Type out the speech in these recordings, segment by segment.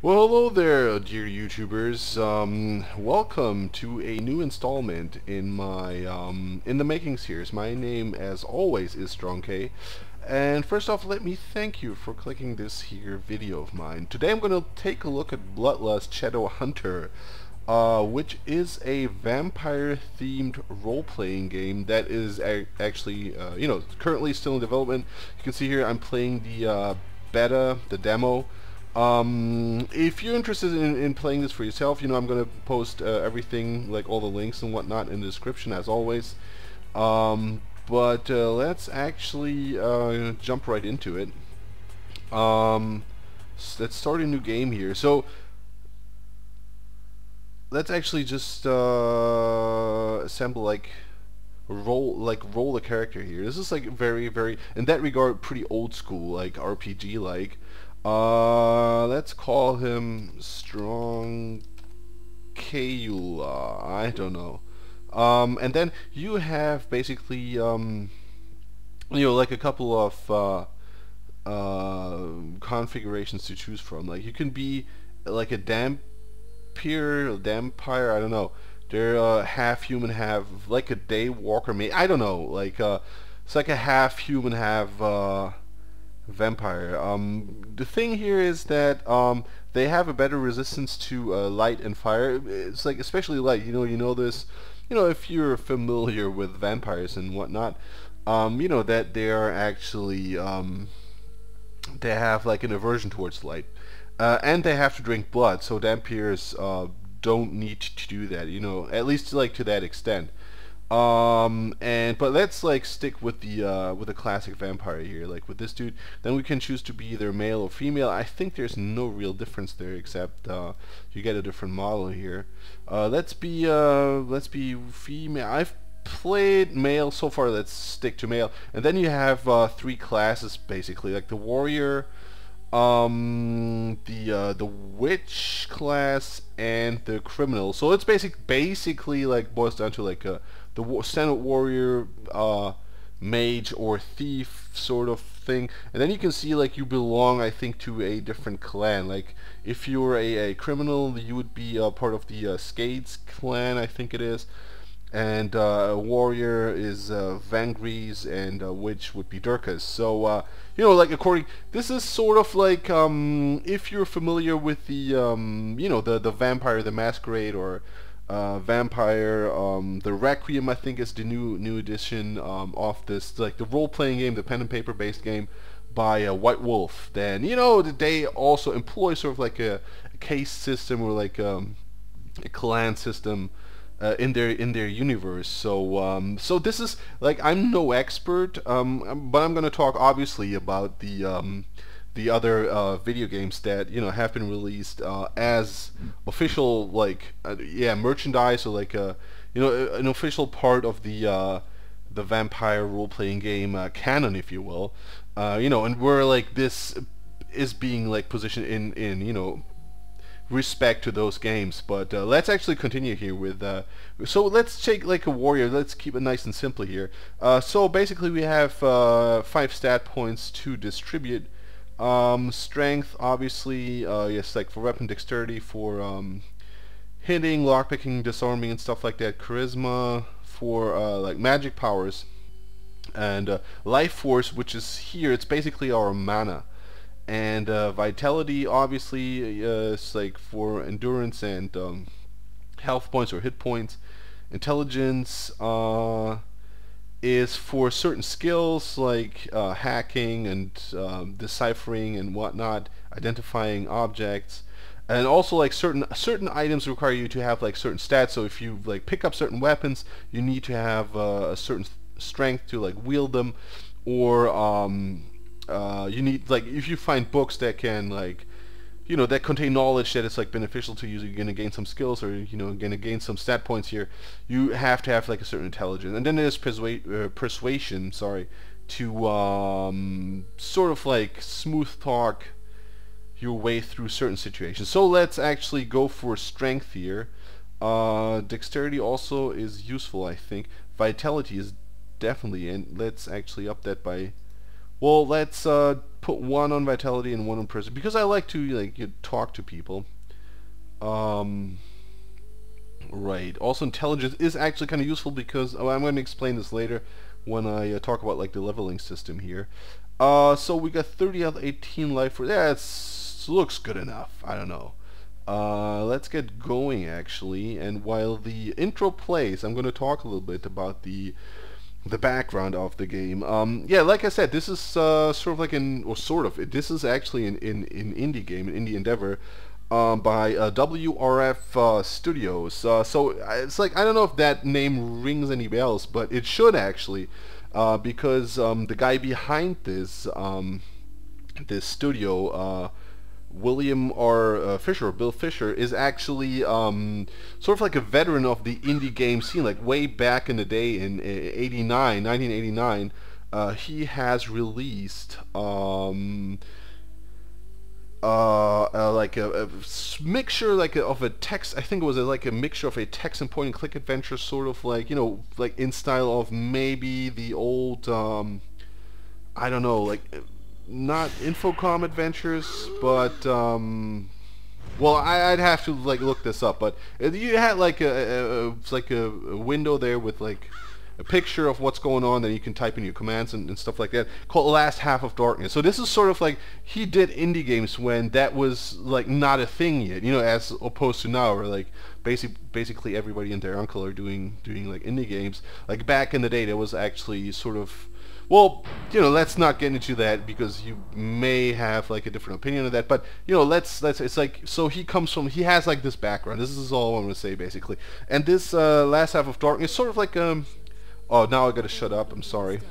Well, hello there, dear YouTubers. Welcome to a new installment in my in the making series. My name, as always, is Strong K. And first off, let me thank you for clicking this here video of mine. Today I'm going to take a look at BloodLust Shadowhunter, which is a vampire-themed role-playing game that is actually, currently still in development. You can see here I'm playing the beta, the demo. If you're interested in playing this for yourself, I'm going to post everything, like all the links and whatnot, in the description as always. But let's actually jump right into it. Let's start a new game here. So let's actually just assemble roll a character here. This is like very in that regard pretty old school, like RPG like. Let's call him Strong Kayula. I don't know. And then you have basically like a couple of configurations to choose from. Like you can be like a Dampire, I don't know. They're half human, half like a day walker. I don't know. Like it's like a half human, half vampire. The thing here is that they have a better resistance to light and fire. It's like especially light. You know this. If you're familiar with vampires and whatnot, that they are actually they have like an aversion towards light, and they have to drink blood. So vampires don't need to do that. At least like to that extent. But let's like stick with the classic vampire here, like with this dude. Then we can choose to be either male or female. I think there's no real difference there, except you get a different model here. Let's be female. I've played male so far. Let's stick to male. And then you have three classes basically, like the warrior, the witch class, and the criminal. So it's basically like boils down to like the standard warrior, mage or thief sort of thing. And then you can see like you belong, I think, to a different clan. Like if you're a criminal, you would be part of the Skades clan, I think it is. And a warrior is Vangries, and witch would be Durkas. So like according, this is sort of like if you're familiar with the the vampire, the Masquerade, or vampire, the Requiem, I think is the new edition of this, like the role-playing game, the pen and paper based game by White Wolf. Then they also employ sort of like a case system, or like a clan system in their universe. So this is like, I'm no expert, but I'm going to talk obviously about the other video games that have been released as official, like merchandise, or like an official part of the vampire role-playing game canon, if you will. And where like this is being like positioned in respect to those games. But let's actually continue here with so let's take like a warrior. Let's keep it nice and simple here. So basically we have 5 stat points to distribute. Strength, obviously, yes, like for weapon, dexterity for hitting, lockpicking, disarming, and stuff like that. Charisma for like magic powers, and life force, which is here. It's basically our mana. And vitality, obviously, is like for endurance and health points or hit points. Intelligence is for certain skills like hacking and deciphering and whatnot, identifying objects. And also like certain items require you to have like certain stats. So if you like pick up certain weapons, you need to have a certain strength to like wield them, or you need, like, if you find books that can like that contain knowledge that is like beneficial to you, you're gonna gain some skills, or gonna gain some stat points here. You have to have like a certain intelligence. And then there's persuasion, sorry, to sort of like smooth talk your way through certain situations. So let's actually go for strength here. Dexterity also is useful, I think. Vitality is definitely, and let's actually up that by, well, let's put one on vitality and one on prison because I like to like talk to people. Right. Also, intelligence is actually kind of useful because I'm going to explain this later when I talk about like the leveling system here. So we got 30 out of 18 life for that. Looks good enough. I don't know. Let's get going actually. And while the intro plays, I'm going to talk a little bit about the background of the game. Yeah, like I said, this is sort of like this is actually an indie game, an indie endeavor. By WRF Studios. So it's like, I don't know if that name rings any bells, but it should actually, because the guy behind this this studio, William R. Fisher, or Bill Fisher, is actually sort of like a veteran of the indie game scene, like way back in the day in 1989. He has released like a mixture of a text. I think it was like a mixture of a text and point and click adventure, sort of like, you know, like in style of maybe the old I don't know, like not Infocom adventures, but well, I'd have to like look this up, but you had like a window there with like a picture of what's going on, then you can type in your commands and stuff like that, called Last Half of Darkness. So this is sort of like, he did indie games when that was like not a thing yet, you know, as opposed to now where like basically everybody and their uncle are doing like indie games. Like back in the day, there was actually sort of, well, you know, let's not get into that because you may have like a different opinion of that, but you know, let's it's like, so he has like this background. This is all I'm going to say basically. And this Last Half of Darkness, sort of like oh, now I gotta shut up, I'm sorry.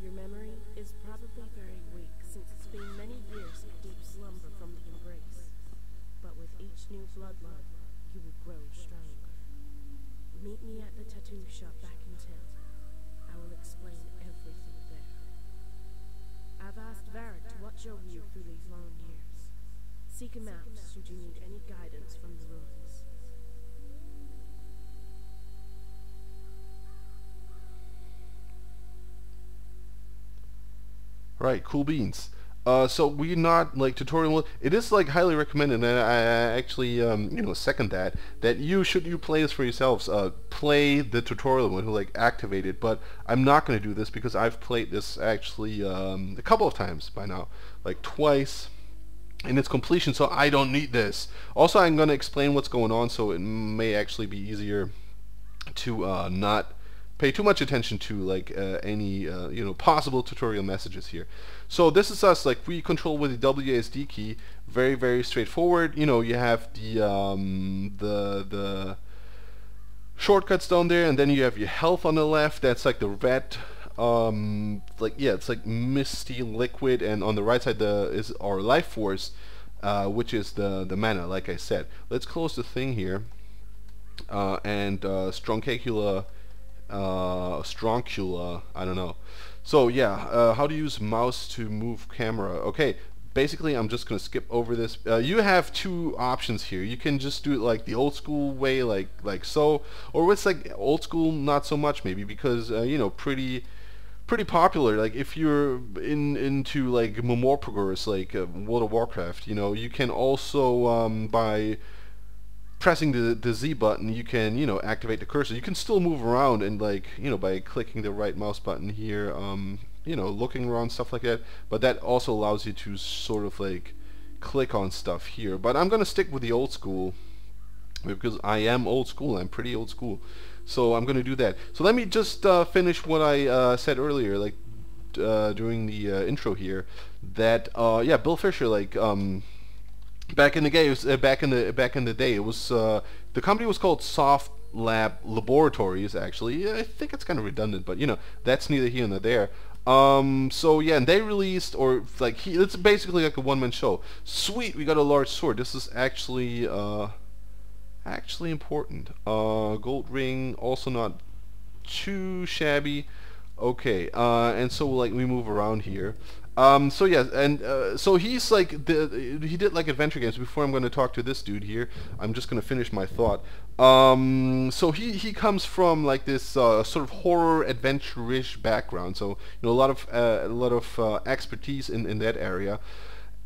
Your memory is probably very weak, since it's been many years of deep slumber from the embrace. But with each new bloodline, you will grow stronger. Meet me at the tattoo shop back in town. I will explain everything there. I've asked Varric to watch over you through these long years. Seek him out should you need any guidance from the ruins. Right, cool beans. So we're not like tutorial mode. It is like highly recommended, and I actually you know, second that you play this for yourselves. Play the tutorial mode, like activate it. But I'm not going to do this because I've played this actually a couple of times by now, like twice in its completion. So I don't need this. Also, I'm going to explain what's going on, so it may actually be easier to not pay too much attention to like any you know, possible tutorial messages here. So this is us, like we control with the WASD key, very straightforward. You know, you have the shortcuts down there, and then you have your health on the left. That's like the red like, yeah, it's like misty liquid, and on the right side is our life force, which is the mana, like I said. Let's close the thing here, and Stroncula, I don't know. So yeah, how to use mouse to move camera. Okay, basically I'm just gonna skip over this. You have two options here. You can just do it like the old school way, like so, or it's like old school not so much maybe, because you know, pretty popular. Like if you're into like MMORPGs, like World of Warcraft, you know, you can also by pressing the Z button, you can, you know, activate the cursor. You can still move around, and like, you know, by clicking the right mouse button here, you know, looking around, stuff like that. But that also allows you to sort of like click on stuff here. But I'm gonna stick with the old school because I am old school. I'm pretty old school, so I'm gonna do that. So let me just finish what I said earlier, like during the intro here, that yeah, Bill Fisher, like back in the day, back in the day, it was the company was called Soft Lab Laboratories. Actually, I think it's kind of redundant, but you know, that's neither here nor there. So yeah, and they released, or like it's basically like a one-man show. Sweet, we got a large sword. This is actually important. Gold ring, also not too shabby. Okay, and so like we move around here. So yeah, and so he's like he did like adventure games. Before I'm going to talk to this dude here, I'm just going to finish my thought. So he comes from like this sort of horror adventure-ish background. So a lot of expertise in that area.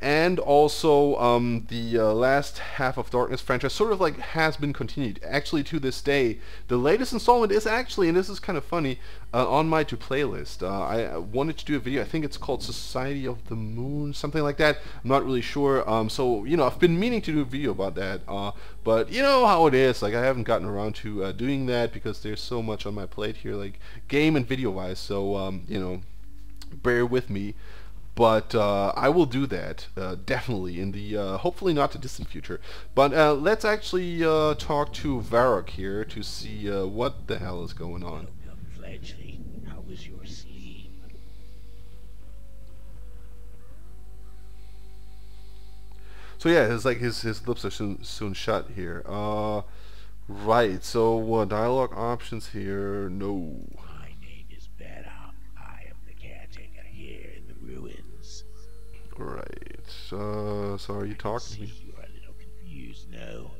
And also the last half of Darkness franchise sort of like has been continued. Actually, to this day, the latest installment is actually, and this is kind of funny, on my to playlist. I wanted to do a video. I think it's called Society of the Moon, something like that. I'm not really sure. So I've been meaning to do a video about that, but you know how it is. Like I haven't gotten around to doing that because there's so much on my plate here, like game and video wise. So bear with me. But I will do that definitely in the hopefully not too distant future. But let's actually talk to Varrock here to see what the hell is going on. Welcome, Fledgling. How was your sleep? So yeah, it's like his lips are soon shut here. Right. So dialogue options here. No. My name is Varrock. I am the caretaker here in the ruins. Right. So are you talking to me? You are a little confused, no?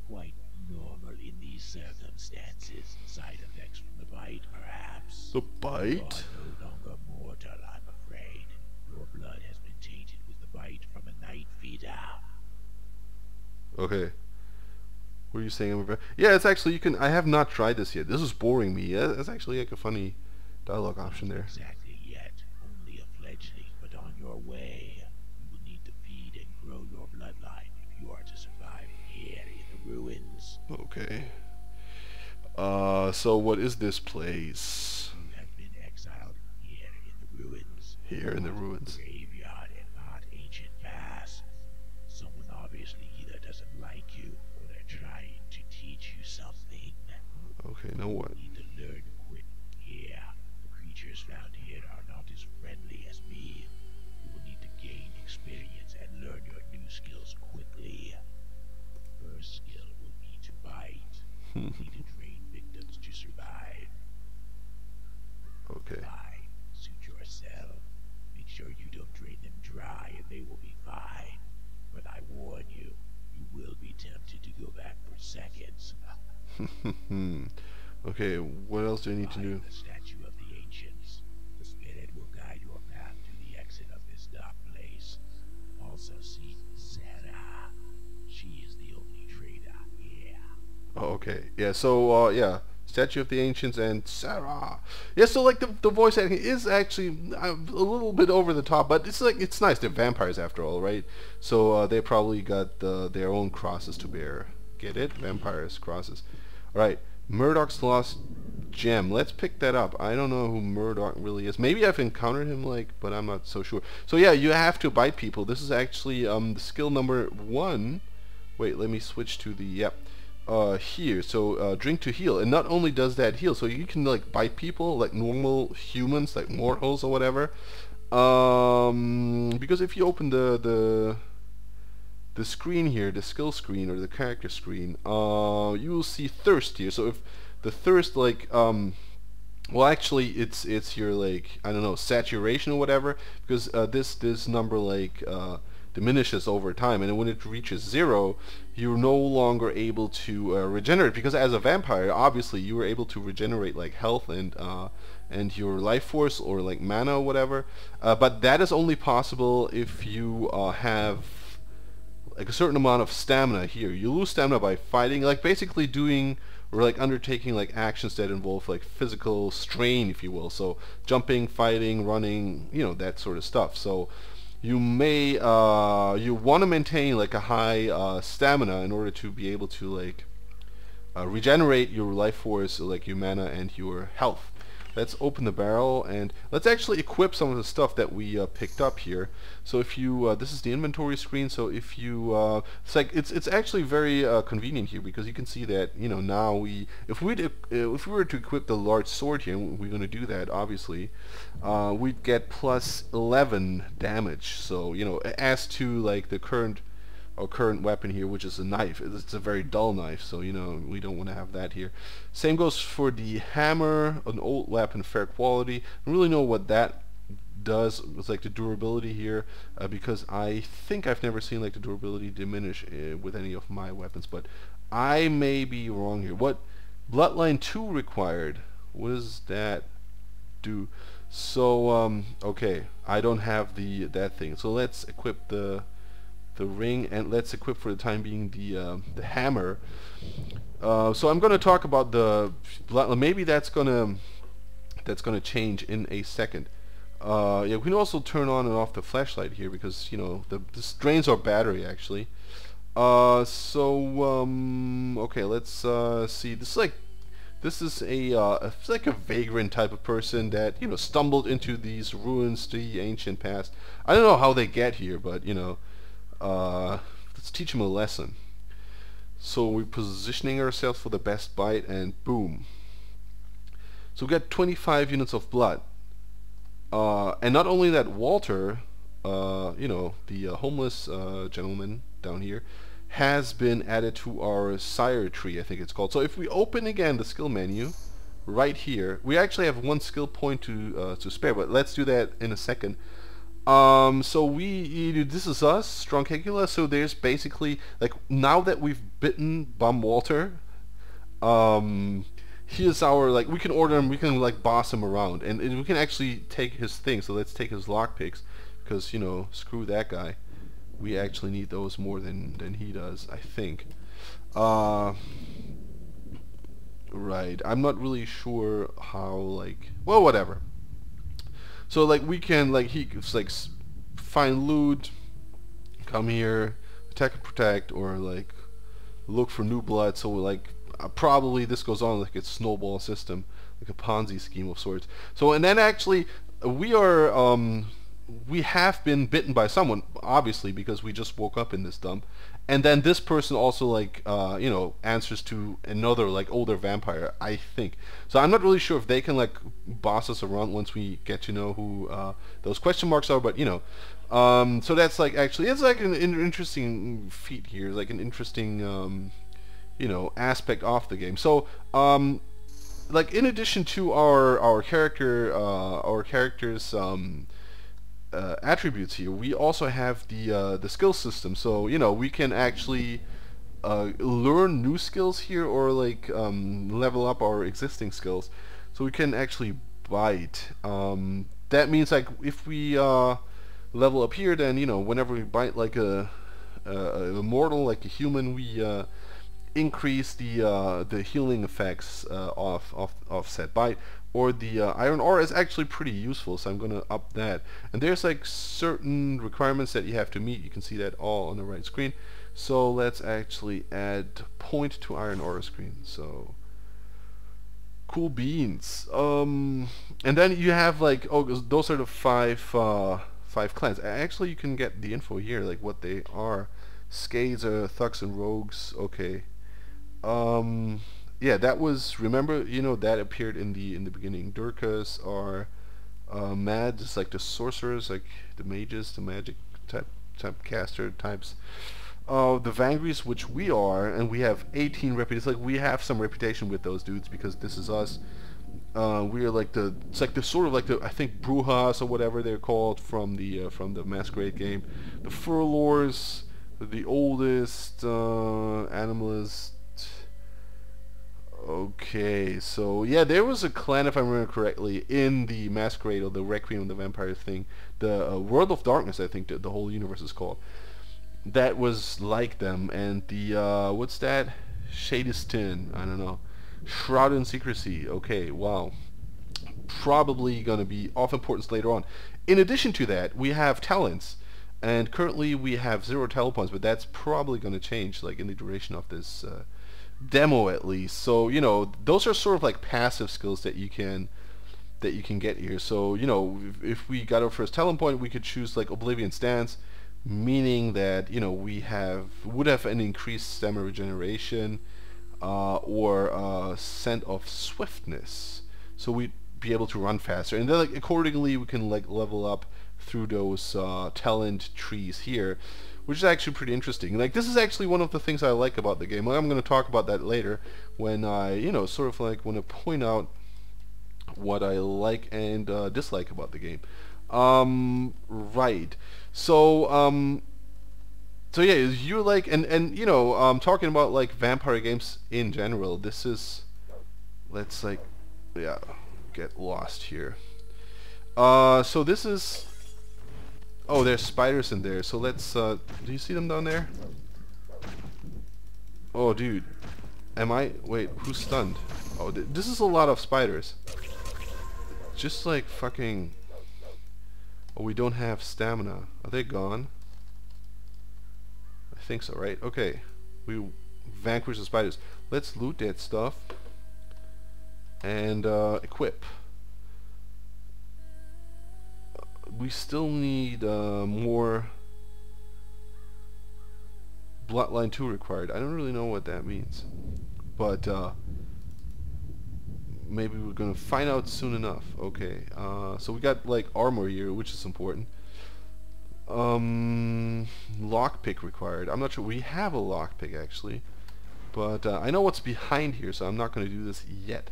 Quite normal in these circumstances. Side effects from the bite, perhaps. The bite? You are no longer mortal, I'm afraid. Your blood has been tainted with the bite from a night feeder. Okay. What are you saying? Yeah, it's actually, I have not tried this yet. This is boring me. Yeah, that's actually like a funny dialogue option there. Exactly yet. Only a fledgling, but on your way. You will need to feed and grow your bloodline if you are to survive here in the ruins. Okay. So what is this place? You have been exiled here in the ruins. Here in the ruins. Graveyard and not ancient past. Someone obviously either doesn't like you or they're trying to teach you something. Okay, now what? You need to learn quick here. The creatures found here are not as friendly as me. You will need to gain experience and learn your new skills quickly. First skill will be to bite. You need to train victims to survive. Okay. Fine. Suit yourself. Make sure you don't drain them dry and they will be fine. But I warn you, you will be tempted to go back for seconds. Okay, what else do I need to do? Find the statue of the ancients. The spirit will guide your path to the exit of this dark place. Also see Sarah. She is the only traitor here. Oh, okay. Yeah, so, yeah. Statue of the Ancients and Sarah. Yeah, so like the voice acting is actually a little bit over the top, but it's nice. They're vampires after all, right? So they probably got their own crosses to bear. Get it? Vampires, crosses. All right. Murdoch's Lost Gem. Let's pick that up. I don't know who Murdoch really is. Maybe I've encountered him, but I'm not so sure. So yeah, you have to bite people. This is actually the skill number 1. Wait, let me switch to the here. So drink to heal, and not only does that heal, so you can like bite people like normal humans, like mortals or whatever. Because if you open the screen here, the skill screen or the character screen, you will see thirst here. So if the thirst well actually it's your like, I don't know, saturation or whatever, because this number like diminishes over time, and when it reaches 0 you're no longer able to regenerate, because as a vampire obviously you were able to regenerate like health and your life force or like mana or whatever, but that is only possible if you have like a certain amount of stamina here. You lose stamina by fighting, like basically doing or like undertaking like actions that involve like physical strain, if you will. So jumping, fighting, running, that sort of stuff. So you may you want to maintain like a high stamina in order to be able to like regenerate your life force, like your mana and your health. Let's open the barrel and let's actually equip some of the stuff that we picked up here. So if you this is the inventory screen, so if you it's actually very convenient here, because you can see that now if we were to equip the large sword here, and we're going to do that obviously, we'd get plus 11 damage. So as to like the current our current weapon here, which is a knife. It's a very dull knife, so you know we don't want to have that here. Same goes for the hammer, an old weapon, fair quality. I don't really know what that does. It's like the durability here, because I think I've never seen like the durability diminish with any of my weapons, but I may be wrong here. What Bloodline 2 required? What does that do? So okay, I don't have that thing. So let's equip the ring, and let's equip for the time being the hammer. So I'm going to talk about the Bloodline. Maybe that's gonna change in a second. Yeah, we can also turn on and off the flashlight here because you know this drains our battery actually. Okay, let's see. This is it's like a vagrant type of person that you know stumbled into these ruins, the ancient past. I don't know how they get here, but you know, let's teach them a lesson. So we're positioning ourselves for the best bite, and boom. So we got 25 units of blood. And not only that, Walter, you know, the homeless gentleman down here, has been added to our sire tree, I think it's called. So if we open again the skill menu, right here, we actually have one skill point to spare, but let's do that in a second. So this is us, Strong Kegula, so there's basically, like, now that we've bitten Bum Walter, he is our, like, we can order him, we can, like, boss him around, and we can actually take his thing. So let's take his lockpicks, because, you know, screw that guy. We actually need those more than he does, I think. Right, I'm not really sure how, like, well, whatever. So, like, we can, like, find loot, come here, attack and protect, or, like, look for new blood. So, like, probably this goes on like a snowball system, like a Ponzi scheme of sorts. So, and then actually, we have been bitten by someone, obviously, because we just woke up in this dump. And then this person also, like, you know, answers to another, like, older vampire, I think. So I'm not really sure if they can, like, boss us around once we get to know who those question marks are, but, you know. So that's, like, actually, it's, like, an interesting feat here, like, an interesting, you know, aspect of the game. So, like, in addition to our character's attributes here, we also have the skill system. So you know we can actually learn new skills here, or like level up our existing skills. So we can actually bite. That means like if we level up here, then you know whenever we bite like a mortal, like a human, we increase the healing effects of said bite. Or the iron ore is actually pretty useful, so I'm gonna up that. And there's like certain requirements that you have to meet. You can see that all on the right screen. So let's actually add point to iron ore screen. So cool beans. And then you have like, oh, those are the five clans. Actually, you can get the info here, like what they are. Scades are thugs and rogues. Okay. Yeah, that was, remember, you know, that appeared in the beginning. Durkas are mad, just like the sorcerers, like the mages, the magic type caster types. The Vangries, which we are, and we have 18 reputation. Like we have some reputation with those dudes because this is us. We are like it's like the sort of like the, I think, Brujas or whatever they're called from the Masquerade game. The Furlors, the oldest animalist. Okay, so yeah, there was a clan, if I remember correctly, in the Masquerade or the Requiem of the Vampire thing, the World of Darkness, I think the whole universe is called, that was like them. And the what's that? Shadistin, I don't know. Shroud in Secrecy. Okay, wow. Probably gonna be of importance later on. In addition to that, we have talents, and currently we have 0 talent points, but that's probably gonna change, like in the duration of this demo at least. So you know those are sort of like passive skills that you can get here. So you know if we got our first talent point, we could choose like Oblivion Stance, meaning that you know we would have an increased stamina regeneration, or Scent of Swiftness, so we'd be able to run faster, and then like accordingly we can like level up through those talent trees here, which is actually pretty interesting. Like, this is actually one of the things I like about the game. I'm going to talk about that later when I, you know, sort of like want to point out what I like and dislike about the game. Right. So, so yeah, you like, and you know, talking about like vampire games in general, this is, let's like, yeah, get lost here. So this is, oh, there's spiders in there. So let's, do you see them down there? Oh, dude. Wait, who's stunned? Oh, this is a lot of spiders. Just like fucking, oh, we don't have stamina. Are they gone? I think so, right? Okay. We vanquish the spiders. Let's loot that stuff. And, equip. We still need more Bloodline 2 required. I don't really know what that means, but maybe we're gonna find out soon enough. Okay, so we got like armor here, which is important. Lockpick required. I'm not sure. We have a lockpick actually, but I know what's behind here, so I'm not gonna do this yet.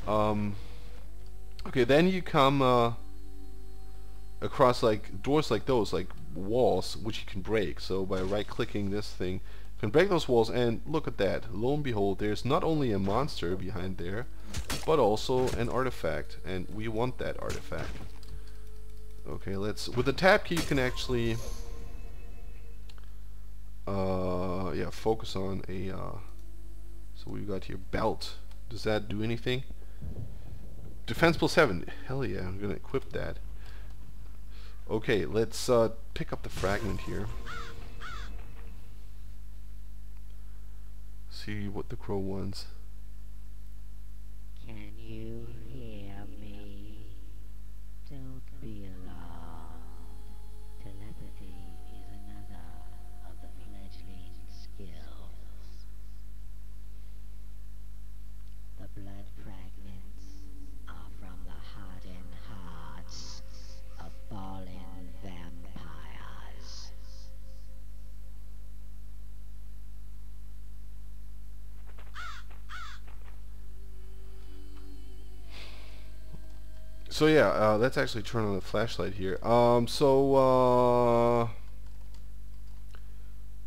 Okay, then you come across like doors like those, like walls, which you can break. So by right-clicking this thing, you can break those walls, and look at that. Lo and behold, there's not only a monster behind there, but also an artifact, and we want that artifact. Okay, let's, with the tab key you can actually yeah, focus on a so we've got here belt. Does that do anything? Defense +7. Hell yeah, I'm gonna equip that. Okay, let's pick up the fragment here. See what the crow wants. Can you hear me? Don't be alarmed. Telepathy is another of the fledgling skills. The blood fragments are from the hardened hearts of fallen vampires. So yeah, let's actually turn on the flashlight here. So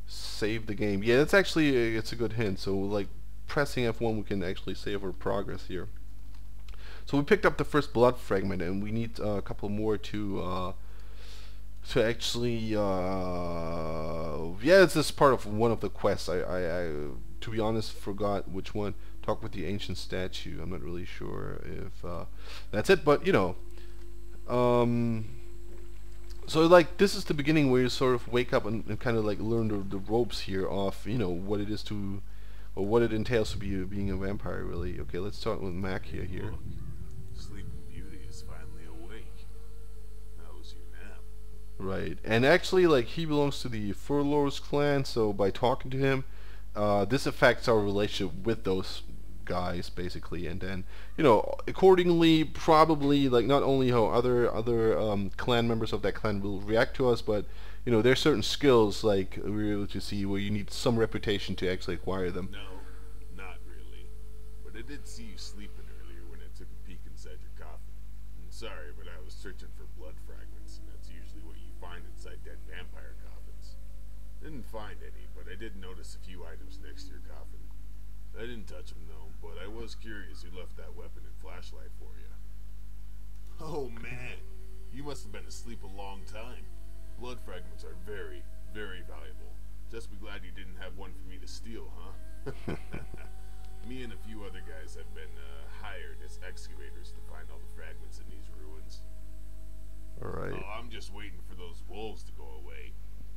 save the game. Yeah, that's actually, it's a good hint. So like pressing F1, we can actually save our progress here. So we picked up the first blood fragment, and we need a couple more to actually yeah, it's just part of one of the quests. I to be honest forgot which one. Talk with the ancient statue. I'm not really sure if that's it, but you know, so like this is the beginning where you sort of wake up and kind of like learn the ropes here of, you know, what it is to, or what it entails to be being a vampire, really. Okay, let's start with Mac here. Look, Sleeping Beauty is finally awake. How was your nap? Right, and actually, like, he belongs to the Furlor's clan, so by talking to him, this affects our relationship with those guys, basically, and then, you know, accordingly, probably, like, not only how other clan members of that clan will react to us, but, you know, there's certain skills, like, we're able to see where you need some reputation to actually acquire them. No, not really. But I did see you sleeping earlier when I took a peek inside your coffin. I'm sorry, but I was searching for blood fragments, and that's usually what you find inside dead vampire coffins. Didn't find any, but I did notice a few items next to your coffin. I didn't touch them though, but I was curious who left that weapon and flashlight for you. Oh man, you must have been asleep a long time. Blood fragments are very, very valuable. Just be glad you didn't have one for me to steal, huh? Me and a few other guys have been hired as excavators to find all the fragments in these ruins. Alright. Oh, I'm just waiting for those wolves to go away.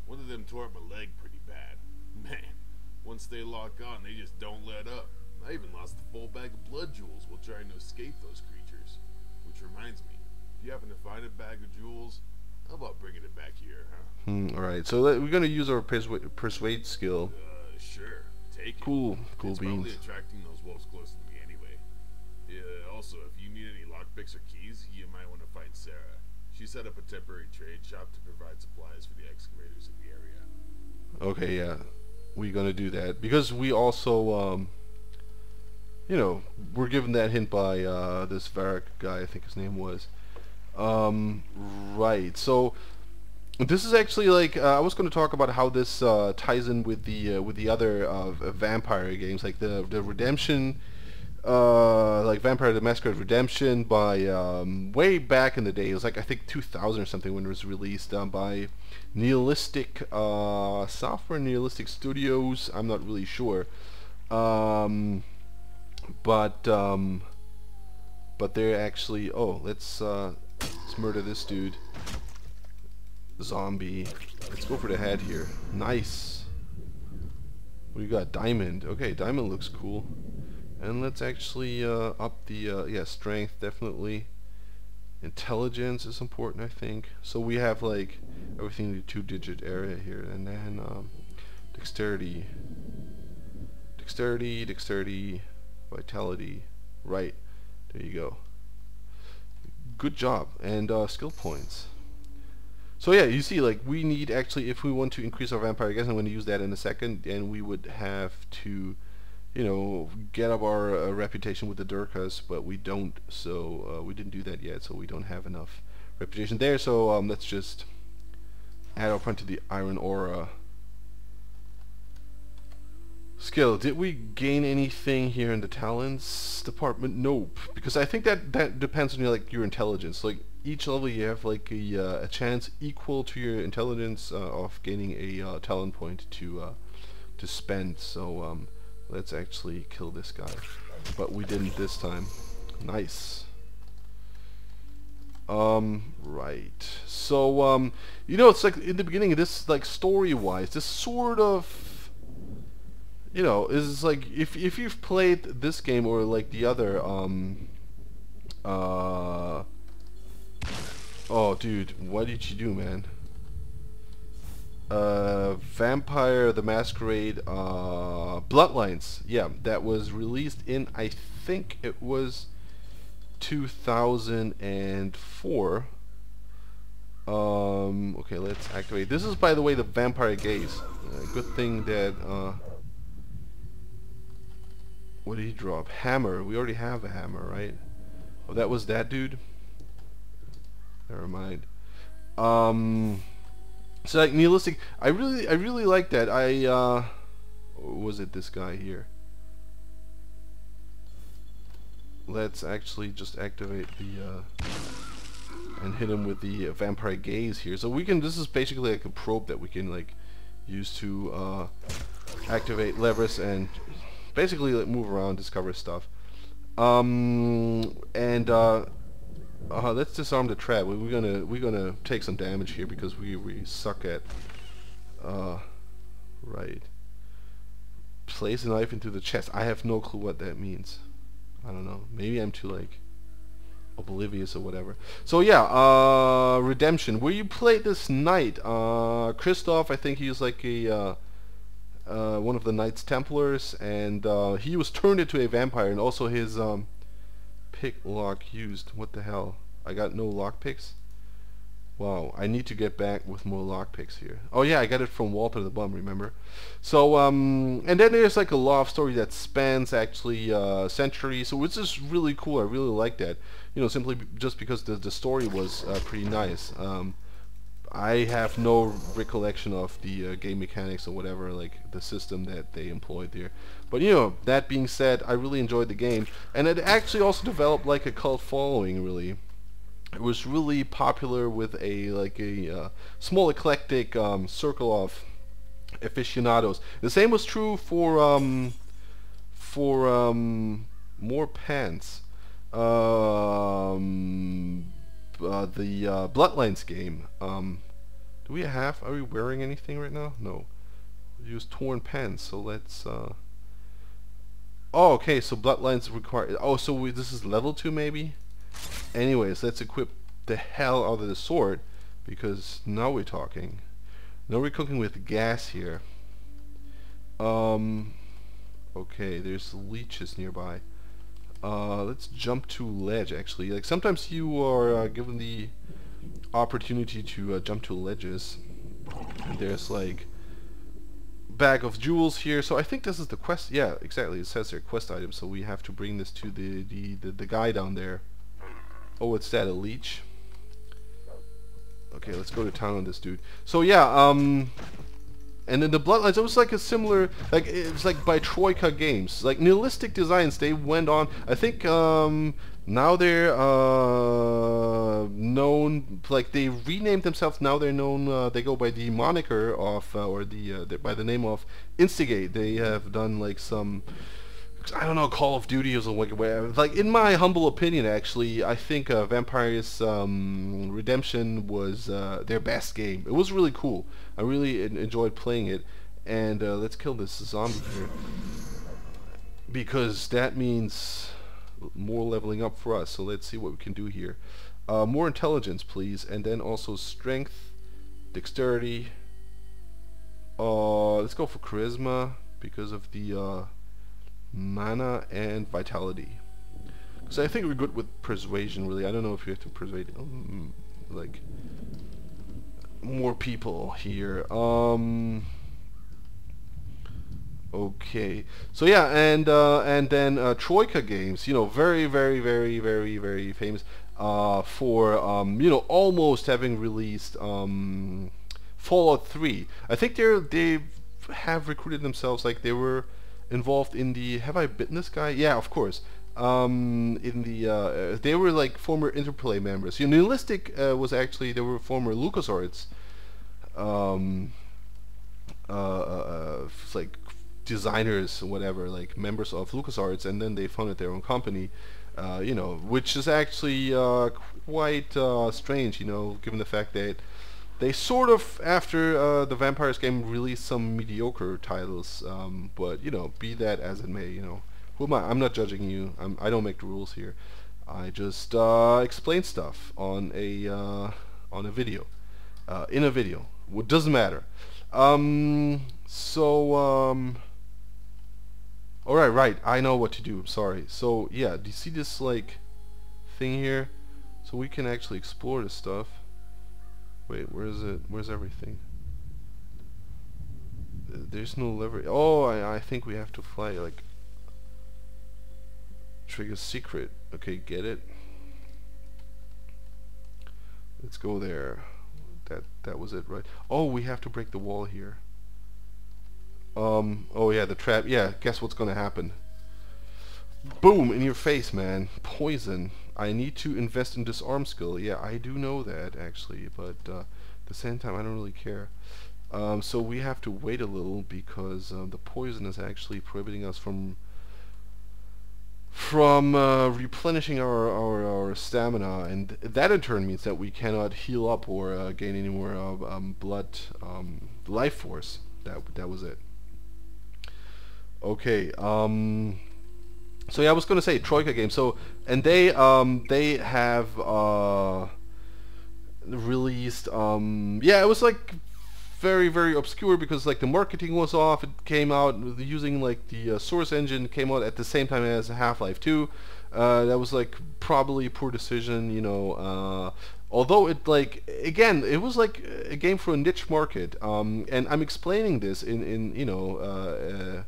One of them tore up my leg pretty bad. Man, once they lock on, they just don't let up. I even lost a full bag of blood jewels while trying to escape those creatures. Which reminds me, if you happen to find a bag of jewels, how about bringing it back here, huh? Alright, so we're gonna use our persuade skill. Sure. Take it. Cool It's beans. probably attracting those wolves close to me anyway. Yeah, also, if you need any lockpicks or keys, you might want to find Sarah. She set up a temporary trade shop to provide supplies for the excavators in the area. Okay, yeah, we're gonna do that because we also, you know, we're given that hint by this Varric guy. I think his name was. Right. So this is actually like I was going to talk about how this ties in with the other vampire games, like the Redemption. Like Vampire the Masquerade Redemption by way back in the day. It was like I think 2000 or something when it was released by Nihilistic Software, Nihilistic Studios. I'm not really sure, but they're actually. Oh, let's murder this dude. Zombie. Let's go for the head here. Nice. What do you got? Diamond. Okay, diamond looks cool. And let's actually up the yeah, strength definitely. Intelligence is important, I think. So we have like everything in the 2-digit area here, and then dexterity, vitality. Right, there you go. Good job. And skill points. So yeah, you see, like we need actually, if we want to increase our vampire, I guess I'm going to use that in a second, and we would have to, you know, get up our reputation with the Durkas, but we don't, so we didn't do that yet, so we don't have enough reputation there, so let's just add our point to the Iron Aura. Skill, did we gain anything here in the talents department? Nope, because I think that depends on your intelligence. Like each level you have like a chance equal to your intelligence of gaining a talent point to spend, so let's actually kill this guy. But we didn't this time. Nice. Right. So, you know, it's like in the beginning of this, like story-wise, this sort of, you know, is like if you've played this game or like the other, oh, dude, what did you do, man? Vampire the Masquerade Bloodlines. Yeah, that was released in, I think it was 2004. Okay, let's activate. This is, by the way, the Vampire Gaze. Good thing that what did he drop? Hammer. We already have a hammer, right? Oh, that was that dude? Never mind. So like nihilistic, I really like that. Was it this guy here? Let's actually just activate the and hit him with the Vampire Gaze here. So we can. This is basically like a probe that we can like use to activate levers and basically like, move around, discover stuff. Let's disarm the trap. We're gonna take some damage here because we suck at right. Place a knife into the chest. I have no clue what that means. I don't know. Maybe I'm too like oblivious or whatever. So yeah, Redemption. Where you played this knight, Christoph. I think he's like a one of the Knights Templars, and he was turned into a vampire, and also his pick lock used. What the hell? I got no lock picks? Wow, I need to get back with more lock picks here. Oh yeah, I got it from Walter the Bum, remember? So, and then there's like a love story that spans actually centuries, so which is really cool. I really like that. You know, simply just because the story was pretty nice. I have no recollection of the game mechanics or whatever, like the system that they employed there. But you know, that being said, I really enjoyed the game, and it actually also developed like a cult following. Really, it was really popular with a small eclectic circle of aficionados. The same was true for more pants. The Bloodlines game. Do we have? Are we wearing anything right now? No. We use torn pants. So let's. Oh, okay. So Bloodlines require. Oh, so this is level 2 maybe. Anyways, let's equip the hell out of the sword because now we're talking. Now we're cooking with gas here. Okay. There's leeches nearby. Let's jump to ledge actually. Like sometimes you are given the opportunity to jump to ledges. And there's like bag of jewels here. So I think this is the quest. Yeah, exactly. It says there quest item. So we have to bring this to the guy down there. Oh, what's that? A leech? Okay, let's go to town on this dude. So yeah, and then the Bloodlines, it was like a similar, like it was like by Troika Games, like nihilistic designs. They went on. I think now they're known, like they renamed themselves. Now they're known. They go by the moniker of, or by the name of Instigate. They have done like some, I don't know, Call of Duty or something. Like in my humble opinion, actually, I think Vampire's Redemption was their best game. It was really cool. I really enjoyed playing it. And let's kill this zombie here, because that means more leveling up for us. So let's see what we can do here. More intelligence, please, and then also strength, dexterity. Let's go for charisma because of the mana and vitality. So I think we're good with persuasion, really. I don't know if you have to persuade like more people here. Okay. So yeah, and then Troika Games, you know, very famous for you know, almost having released Fallout 3. I think they have recruited themselves, like they were involved in the, have I bitten this guy? Yeah, of course. In the they were like former Interplay members. You know, Nihilistic was actually, they were former LucasArts like designers or whatever, like members of LucasArts, and then they founded their own company. You know, which is actually quite strange, you know, given the fact that they sort of, after the Vampires game, released some mediocre titles, but, you know, be that as it may, you know, who am I? I'm not judging you. I don't make the rules here. I just explain stuff on a video, in a video. It doesn't matter. Right, I know what to do. Sorry. So, yeah, do you see this, like, thing here? So we can actually explore this stuff. Wait, where is it? Where's everything? There's no lever. Oh, I think we have to fly, like, trigger secret. Okay, get it. Let's go there. That was it, right? Oh, we have to break the wall here. Oh yeah, the trap. Yeah, guess what's gonna happen? Boom, in your face, man. Poison. I need to invest in disarm skill. Yeah, I do know that, actually, but at the same time, I don't really care. So we have to wait a little, because the poison is actually prohibiting us from replenishing our stamina, and that in turn means that we cannot heal up or gain any more blood life force. That was it. Okay. So yeah, I was gonna say Troika Games. So, and they have released yeah, it was like very obscure, because like the marketing was off. It came out using like the Source engine, came out at the same time as Half-Life 2. That was like probably a poor decision, you know. Although it, like, again, it was like a game for a niche market, and I'm explaining this in you know,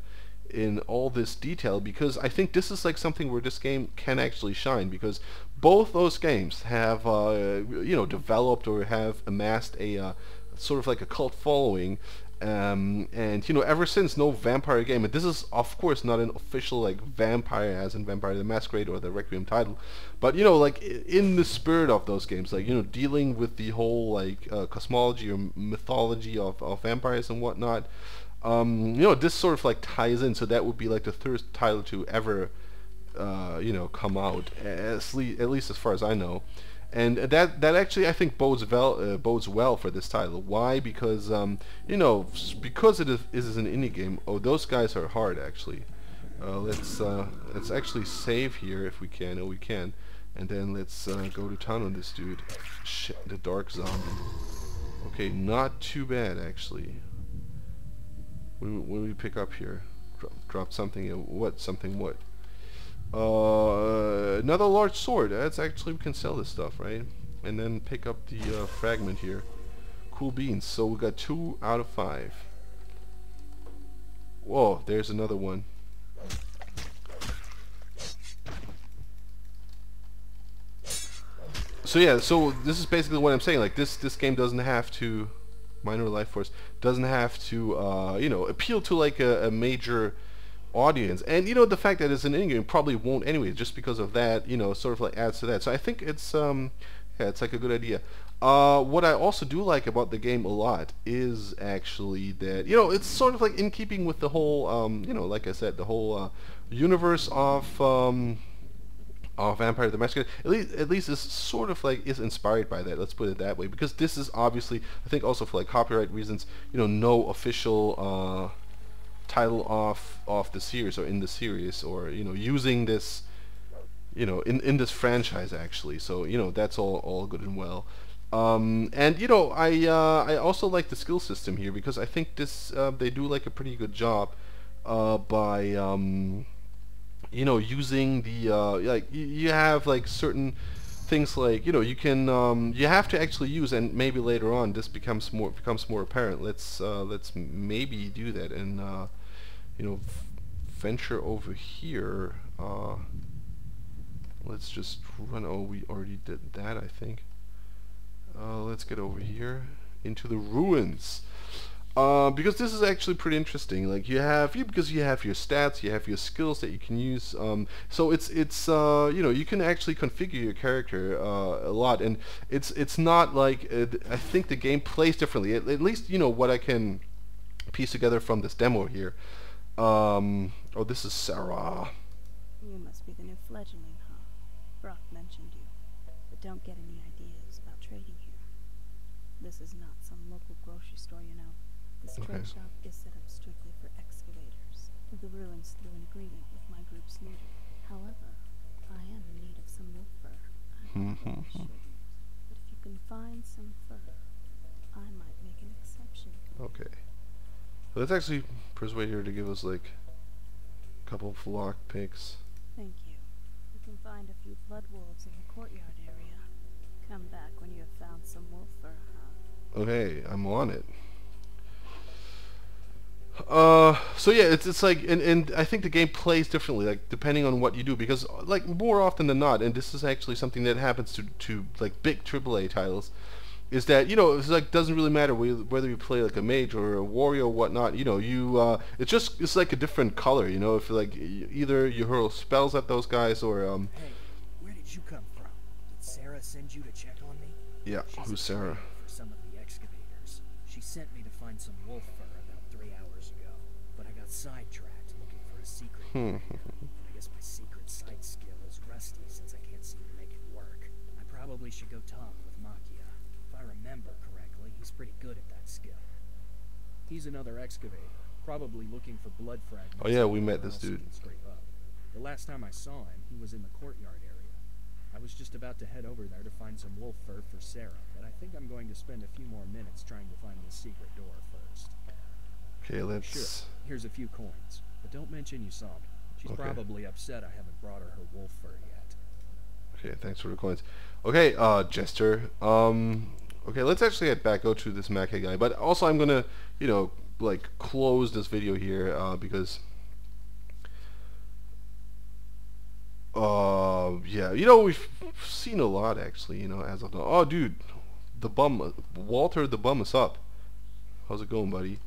in all this detail, because I think this is like something where this game can actually shine, because both those games have you know, developed or have amassed a sort of like a cult following, and you know, ever since no vampire game, and this is of course not an official like vampire as in Vampire the Masquerade or the Requiem title, but you know, like in the spirit of those games, like, you know, dealing with the whole like cosmology or mythology of vampires and whatnot. You know, this sort of like ties in, so that would be like the third title to ever you know, come out, at least as far as I know. And that actually, I think, bodes well for this title. Why? Because you know, because it is an indie game. Oh, those guys are hard, actually. Let's actually save here if we can. Oh, we can. And then let's go to town on this dude. Shit, the dark zombie. Okay, not too bad, actually. What do we pick up here? Drop something. What? Something what? Another large sword. That's actually, we can sell this stuff, right? and then pick up the fragment here. Cool beans. So we got 2 out of 5. Whoa, there's another one. So yeah, so this is basically what I'm saying. Like this game doesn't have to, Minor Life Force doesn't have to, you know, appeal to like a major audience. And you know, the fact that it's an indie game probably won't anyway, just because of that. You know, sort of like adds to that. So I think it's yeah, it's like a good idea. What I also do like about the game a lot is actually that, you know, it's sort of like in keeping with the whole, you know, like I said, the whole universe of Vampire the Masquerade. At least it's sort of like is inspired by that. Let's put it that way, because this is obviously, I think, also for like copyright reasons, you know, no official title of the series or in the series, or you know, using this, you know, in this franchise actually. So you know, that's all good and well. And you know, I also like the skill system here, because I think this they do like a pretty good job by you know, using the like you have like certain things, like, you know, you can you have to actually use, and maybe later on this becomes more apparent. Let's maybe do that and you know, venture over here. Let's just run. Oh, we already did that, I think. Let's get over here into the ruins. Because this is actually pretty interesting. Like because you have your stats, you have your skills that you can use. So it's you know, you can actually configure your character a lot, and it's not like I think the game plays differently. At least, you know, what I can piece together from this demo here. Oh, this is Sarah. You must be the new Fledgling, huh? Brock mentioned you, but don't get any ideas about trading here. This is not some local grocery store, you know. This trade shop is set up strictly for excavators, with the ruins through an agreement with my group's leader. However, I am in need of some wolf fur. I'm not sure, but if you can find some fur, I might make an exception. Okay. Let's actually persuade her to give us like a couple of lock picks. Thank you. You can find a few blood wolves in the courtyard area. Come back when you have found some wolf fur, huh? Okay, I'm on it. So yeah, it's like, and I think the game plays differently, like depending on what you do, because like more often than not, and this is actually something that happens to like big AAA titles, is that, you know, it's like doesn't really matter whether you play like a mage or a warrior or whatnot. You know, you it's like a different color. You know, if like either you hurl spells at those guys or Hey, where did you come from? Did Sarah send you to check on me? Yeah, She's who's Sarah? for some of the excavators. She sent me to find some wolf fur about 3 hours ago, but I got sidetracked looking for a secret. I guess my secret sight skill is rusty since I can't seem to make it work. I probably should go talk with Makia. If I remember correctly, he's pretty good at that skill. He's another excavator, probably looking for blood fragments. Oh yeah, we met this dude. The last time I saw him, he was in the courtyard area. I was just about to head over there to find some wolf fur for Sarah, but I think I'm going to spend a few more minutes trying to find the secret door first. Okay, let's... Sure, here's a few coins, but don't mention you saw me. She's probably upset I haven't brought her wolf fur yet. Okay, thanks for the coins. Okay, Jester. Okay, let's actually head back, go to this Mackay guy. But also I'm gonna, you know, like close this video here because yeah, you know, we've seen a lot actually, you know, as of now. Oh dude, the bum, Walter the bum is up. How's it going, buddy?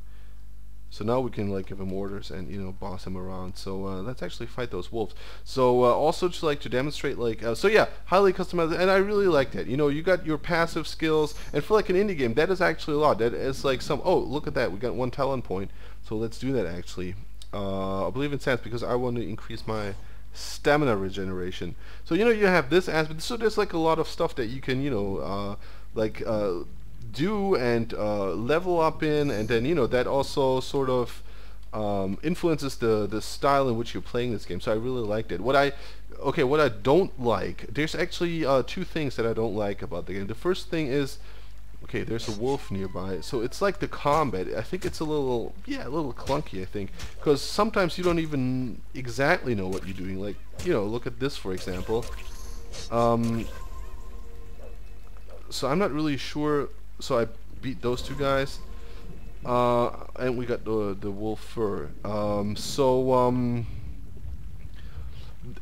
So now we can like give him orders and, you know, boss him around. So let's actually fight those wolves. So also just like to demonstrate like so yeah, highly customized, and I really like that. You know, you got your passive skills, and for like an indie game, that is actually a lot. That is like some, oh look at that, we got 1 talent point. So let's do that actually. I believe in sense because I want to increase my stamina regeneration. So you know, you have this aspect. So there's like a lot of stuff that you can, you know, like do and level up in, and then, you know, that also sort of influences the style in which you're playing this game. So I really liked it. What I don't like, there's actually 2 things that I don't like about the game. The first thing is, okay, there's a wolf nearby, so it's like the combat, I think it's a little clunky, I think, because sometimes you don't even exactly know what you're doing. Like, you know, look at this for example. So I'm not really sure. So I beat those two guys. And we got the wolf fur.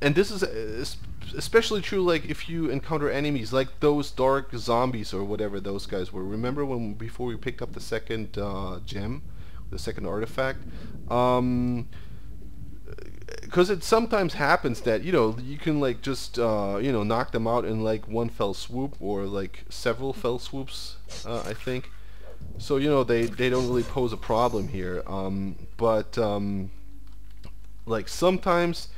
And this is especially true like if you encounter enemies like those dark zombies or whatever those guys were. Remember when before we picked up the second gem, the second artifact? Because it sometimes happens that you can like just knock them out in like one fell swoop or like several fell swoops, I think. So they don't really pose a problem here. But like sometimes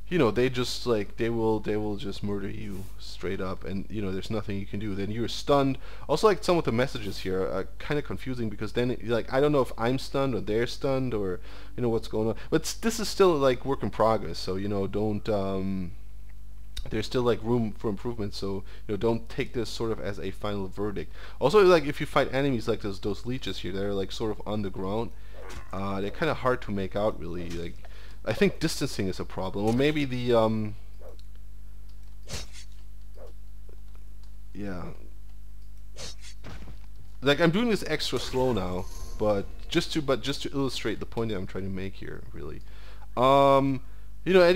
they just like they will just murder you straight up, and there's nothing you can do. Then you're stunned. Also, like some of the messages here are kind of confusing because then like I don't know if I'm stunned or they're stunned or what's going on. But this is still like work in progress, so don't there's still like room for improvement, so don't take this sort of as a final verdict. Also, like if you fight enemies like those leeches here, they're like sort of on the ground. They're kind of hard to make out really. Like I think distancing is a problem, or maybe the yeah. Like I'm doing this extra slow now, but just to illustrate the point that I'm trying to make here, really. And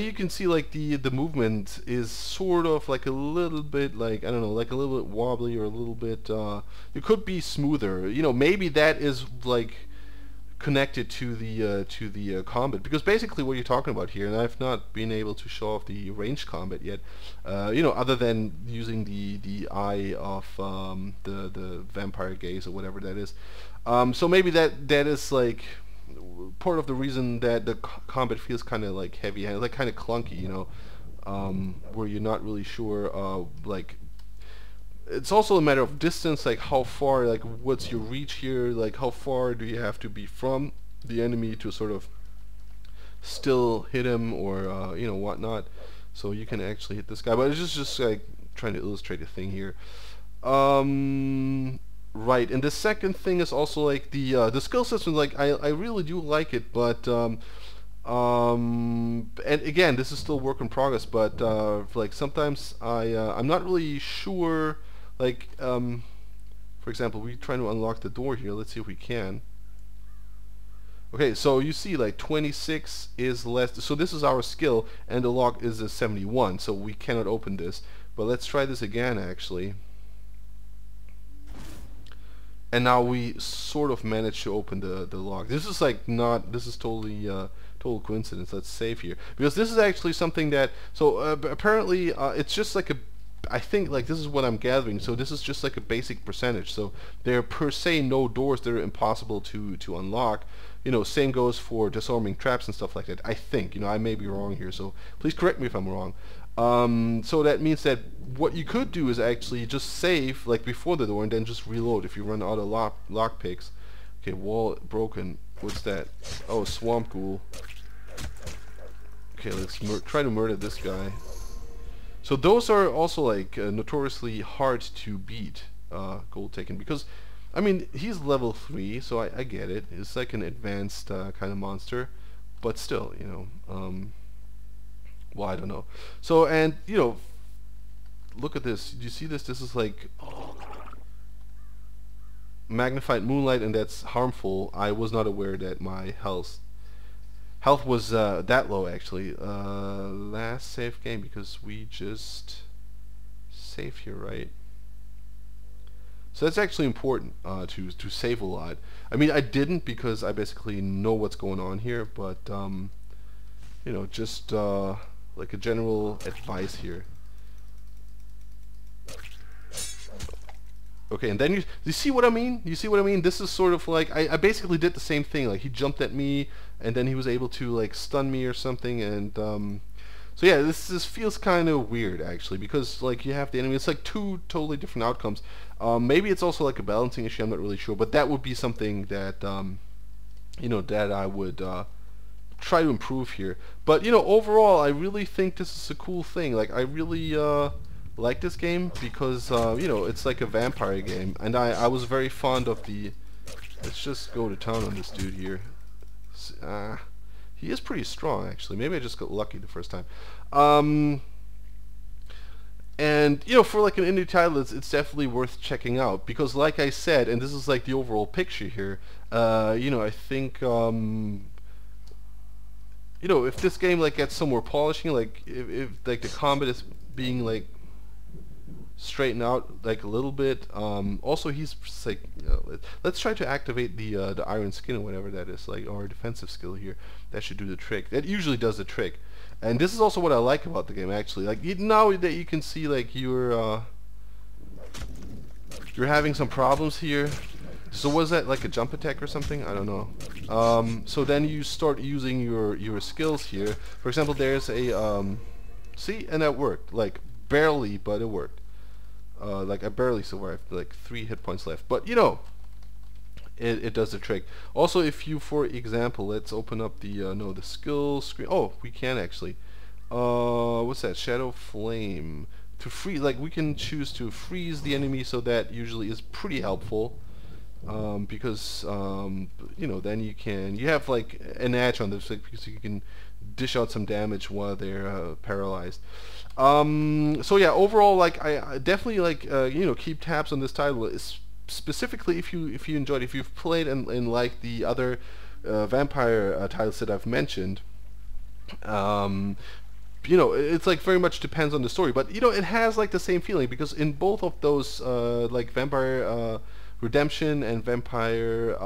you can see like the movement is sort of like a little bit like I don't know, like a little bit wobbly or a little bit. It could be smoother. Maybe that is like connected to the combat, because basically what you're talking about here, and I've not been able to show off the range combat yet, other than using the eye of the vampire gaze or whatever that is. So maybe that is like part of the reason that the combat feels kind of like heavy and like kind of clunky, where you're not really sure like. It's also a matter of distance, like how far, like what's your reach here, like how far do you have to be from the enemy to sort of still hit him or whatnot, so you can actually hit this guy. But it's just like trying to illustrate a thing here. Right, and the second thing is also like the skill system. Like I really do like it, but and again, this is still work in progress. But like sometimes I'm not really sure. Like, for example, we're trying to unlock the door here. Let's see if we can. Okay, so you see, like 26 is less. So this is our skill, and the lock is a 71. So we cannot open this. But let's try this again, actually. And now we sort of managed to open the lock. This is like not. This is totally total coincidence. Let's save here because this is actually something that. So apparently, it's just like a. I think like this is what I'm gathering. So this is just like a basic percentage. So there are per se no doors that are impossible to unlock. Same goes for disarming traps and stuff like that. I think. I may be wrong here. So please correct me if I'm wrong. So that means that what you could do is actually just save like before the door and then just reload if you run out of lock picks. Okay, wall broken. What's that? Oh, swamp ghoul. Okay, let's try to murder this guy. So those are also like notoriously hard to beat, gold taken, because I mean he's level 3, so I get it. It's like an advanced kind of monster, but still, well, I don't know. So and look at this. Do you see this? This is like magnified moonlight, and that's harmful. I was not aware that my health was that low actually. Last save game, because we just save here, right? So that's actually important to save a lot. I mean, I didn't because I basically know what's going on here, but just like a general advice here. Okay, and then you see what I mean? You see what I mean? This is sort of like I basically did the same thing. Like he jumped at me, and then he was able to like stun me or something. And so yeah, this feels kind of weird actually, because like you have the enemy. It's like two totally different outcomes. Maybe it's also like a balancing issue. I'm not really sure, but that would be something that that I would try to improve here. But overall, I really think this is a cool thing. Like I really like this game because it's like a vampire game, and I was very fond of the. Let's just go to town on this dude here. He is pretty strong actually. Maybe I just got lucky the first time. And you know, for like an indie title, it's definitely worth checking out because, like I said, and this is like the overall picture here. You know, I think you know, if this game like gets some more polishing, like if like the combat is being like straightened out like a little bit. Also, he's just, like, you know, let's try to activate the iron skin or whatever that is, like our defensive skill here. That should do the trick. That usually does the trick. And this is also what I like about the game, actually. Like now that you can see, like you're having some problems here. So was that like a jump attack or something? I don't know. So then you start using your skills here. For example, there's a see, and that worked. Like barely, but it worked. Like I barely survived. Like 3 hit points left. But you know, it does the trick. Also, if you, for example, let's open up the the skill screen. Oh, we can actually. What's that? Shadow Flame. To freeze, like we can choose to freeze the enemy, so that usually is pretty helpful. Because you know, then you have like an edge on this, like, because you can dish out some damage while they're paralyzed. So yeah, overall, like I definitely like you know, keep tabs on this title. Specifically, if you enjoyed, if you've played and like the other vampire titles that I've mentioned. You know, it's like very much depends on the story, but you know, it has like the same feeling, because in both of those like Vampire Redemption and Vampire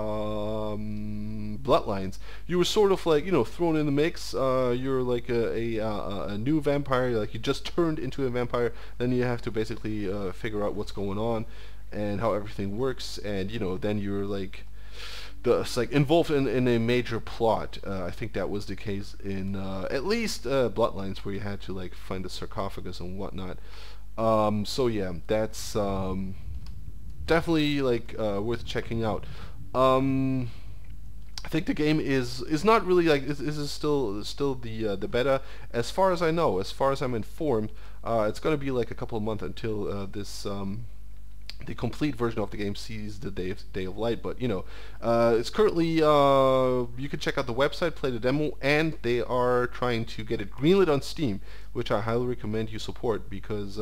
Bloodlines, you were sort of like, you know, thrown in the mix. You're like a new vampire, like you just turned into a vampire, then you have to basically figure out what's going on and how everything works, and you know, then you're like it's like involved in a major plot. I think that was the case in at least Bloodlines, where you had to like find a sarcophagus and whatnot. So yeah, that's definitely like worth checking out. I think the game is not really like this is still the beta, as far as I know, as far as I'm informed. It's going to be like a couple of months until this the complete version of the game sees the day of light. But you know, it's currently you can check out the website, play the demo, and they are trying to get it greenlit on Steam, which I highly recommend you support, because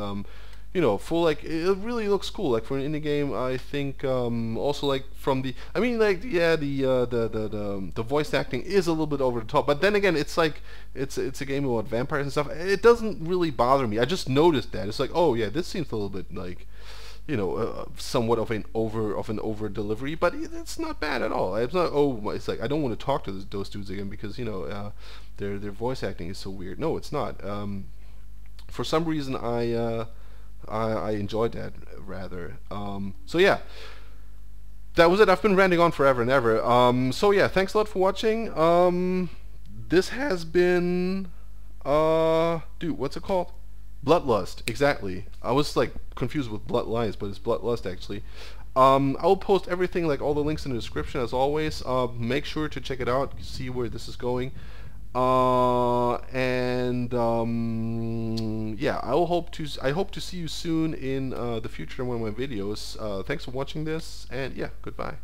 you know, for like, it really looks cool. Like for an indie game, I think also like from the, I mean, like, yeah, the voice acting is a little bit over the top, but then again, it's like it's a game about vampires and stuff. It doesn't really bother me. I just noticed that it's like, oh yeah, this seems a little bit like, you know, somewhat of an over delivery, but it's not bad at all. It's not, oh, it's like I don't want to talk to those dudes again because, you know, their voice acting is so weird. No, it's not. For some reason, I enjoyed that rather. So yeah, that was it. I've been ranting on forever and ever. So yeah, thanks a lot for watching. This has been dude, what's it called? BloodLust, exactly. I was like confused with Bloodlines, but it's BloodLust actually. I will post everything, like all the links in the description as always. Make sure to check it out, see where this is going. And yeah, I hope to see you soon in the future in one of my videos. Thanks for watching this, and yeah, goodbye.